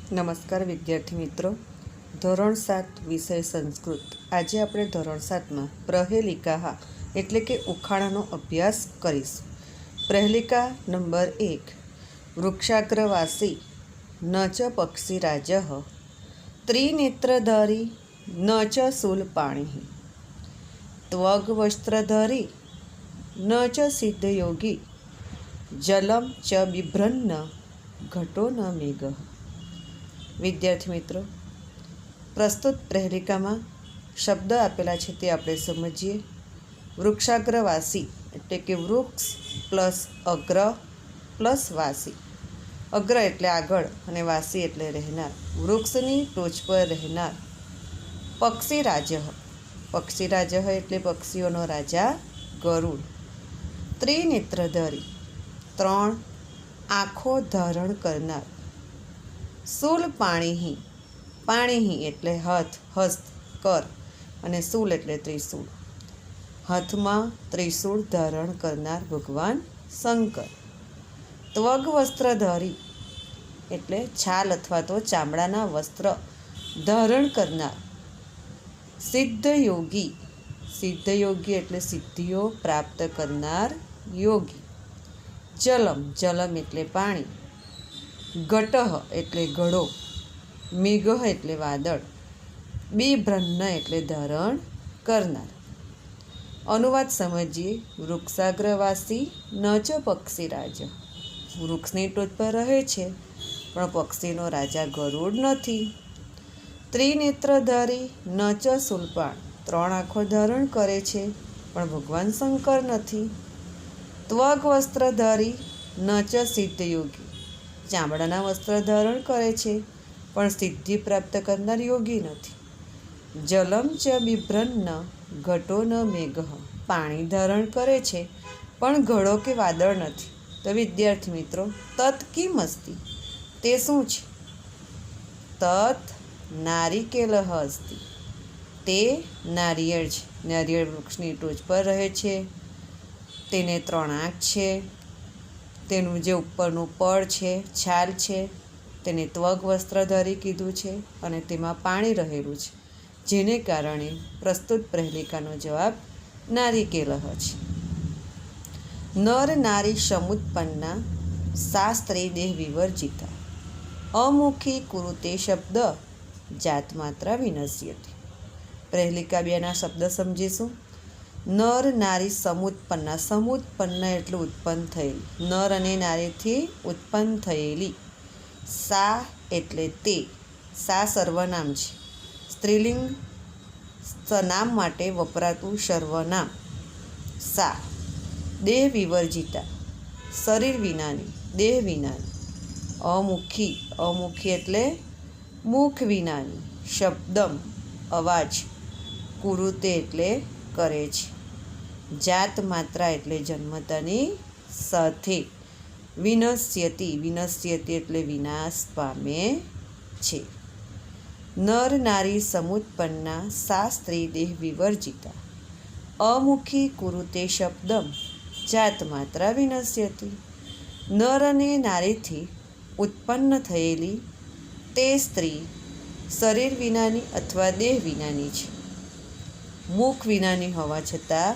નમસ્કાર વિદ્યાર્થી મિત્રો, ધોરણ 7 વિષય સંસ્કૃત. આજે આપણે ધોરણ 7માં પ્રહેલિકા એટલે કે ઉખાણાનો અભ્યાસ કરીશું. પ્રહેલિકા નંબર 1. વૃક્ષાગ્રવાસી ન ચ પક્ષીરાજ ત્રિનેત્રધારી ન ચ શૂલપાણિ ત્વગ્વસ્ત્રધારી ન ચ સિદ્ધયોગી જલમ ચ બિભ્રન્ન ઘટો ન મેઘ. વિદ્યાર્થી મિત્રો, પ્રસ્તુત પ્રહેલિકામાં શબ્દ આપેલા છે તે આપણે સમજીએ. વૃક્ષાગ્રવાસી એટલે કે વૃક્ષ પ્લસ અગ્ર પ્લસ વાસી. અગ્ર એટલે આગળ અને વાસી એટલે રહેનાર. વૃક્ષની ટોચ પર રહેનાર. પક્ષીરાજ, પક્ષીરાજ એટલે પક્ષીઓનો રાજા ગરુડ. ત્રિનેત્રધારી, 3 આંખો ધારણ કરનાર. શૂલપાણિ, પાણિ એટલે હાથ, હસ્ત, કર અને શૂલ એટલે ત્રિશૂળ. હાથમાં ત્રિશૂળ ધારણ કરનાર ભગવાન શંકર. ત્વગ્વસ્ત્રધારી એટલે છાલ અથવા તો ચામડાના વસ્ત્ર ધારણ કરનાર. સિદ્ધયોગી, સિદ્ધયોગી એટલે સિદ્ધિઓ પ્રાપ્ત કરનાર યોગી. જલમ, જલમ એટલે પાણી. ઘટ એટલે ઘડો. મેઘ એટલે વાદળ. બિભ્રન્ન એટલે ધારણ કરનાર. અનુવાદ સમજીએ. વૃક્ષાગ્રવાસી ન ચ પક્ષીરાજ, વૃક્ષની ટોચ પર રહે છે પણ પક્ષીનો રાજા ગરુડ નથી. ત્રિનેત્રધારી ન ચ શૂલપાણ, 3 આંખો ધારણ કરે છે પણ ભગવાન શંકર નથી. ત્વગ્વસ્ત્રધારી ન ચ સિદ્ધયોગી, ચામડાના વસ્ત્ર ધારણ કરે છે પણ સિદ્ધિ પ્રાપ્ત કરનાર યોગી નથી. જલમ ચ બિભ્રન્ન ઘટો ન મેઘ, પાણી ધારણ કરે છે પણ ઘડો કે વાદળ નથી. તો વિદ્યાર્થી મિત્રો, તત કિમ અસ્તિ, તે શું છે? તત નારિકેલ અસ્તિ, તે નારિયેળ છે. નારિયેળ વૃક્ષની ટોચ પર રહે છે. તેને 3 આંખ છે. તેનું જે ઉપરનું પડ છે, છાલ છે, તેને ત્વગ્વસ્ત્રધારી કીધું છે અને તેમાં પાણી રહેલું છે, જેને કારણે પ્રસ્તુત પ્રહેલિકાનો જવાબ નારિકેલ છે. નર નારી સમુત્પન્ના સા સ્ત્રી દેહ વિવર્જિતા અમુખી કુરુતે શબ્દ જાતમાત્રા વિનશ્યતિ. પ્રહેલિકા 2ના શબ્દ સમજીશું. નર નારી સમુત્પન્ના, સમુત્પન્ન એટલે ઉત્પન્ન થયેલી, નર અને નારીથી ઉત્પન્ન થયેલી. સા એટલે તે, સા સર્વનામ છે, સ્ત્રીલિંગ નામ માટે વપરાતું સર્વનામ સા. દેહ વિવર્જિતા, શરીર વિનાની, દેહ વિનાની. અમુખી, અમુખી એટલે મુખ વિનાની. શબ્દમ અવાજ. કુરુતે એટલે કરે છે. જાત માત્રા એટલે જન્મતાની સાથે. વિનશ્યતિ, વિનશ્યતિ એટલે વિનાશ પામે છે. નર નારી સમુત્પન્ના સા સ્ત્રી દેહ વિવર્જિતા અમુખી કુરુતે શબ્દમ જાત માત્રા વિનશ્યતિ. નર અને નારીથી ઉત્પન્ન થયેલી તે સ્ત્રી શરીર વિનાની અથવા દેહ વિનાની છે. મુખ વિનાની હોવા છતાં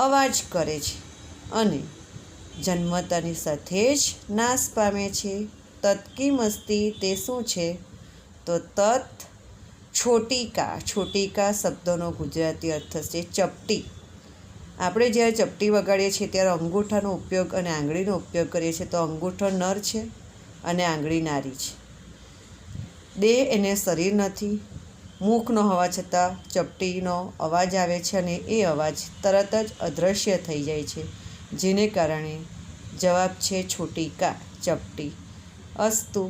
અવાજ કરે છે અને જન્મતાની સાથે જ નાશ પામે છે. તત્કિમ અસ્તિ, તે શું છે? તો તત છોટિકા. છોટિકા શબ્દનો ગુજરાતી અર્થ છે ચપટી. આપણે જ્યારે ચપટી વગાડીએ છીએ ત્યારે અંગૂઠાનો ઉપયોગ અને આંગળીનો ઉપયોગ કરીએ છીએ. તો અંગૂઠો નર છે અને આંગળી નારી છે. દેહ એને શરીર નથી. મુખ ન હોવા છતાં ચપટીનો અવાજ આવે છે અને એ અવાજ તરત જ અદૃશ્ય થઈ જાય છે, જેને કારણે જવાબ છે છોટિકા, ચપટી. અસ્તુ.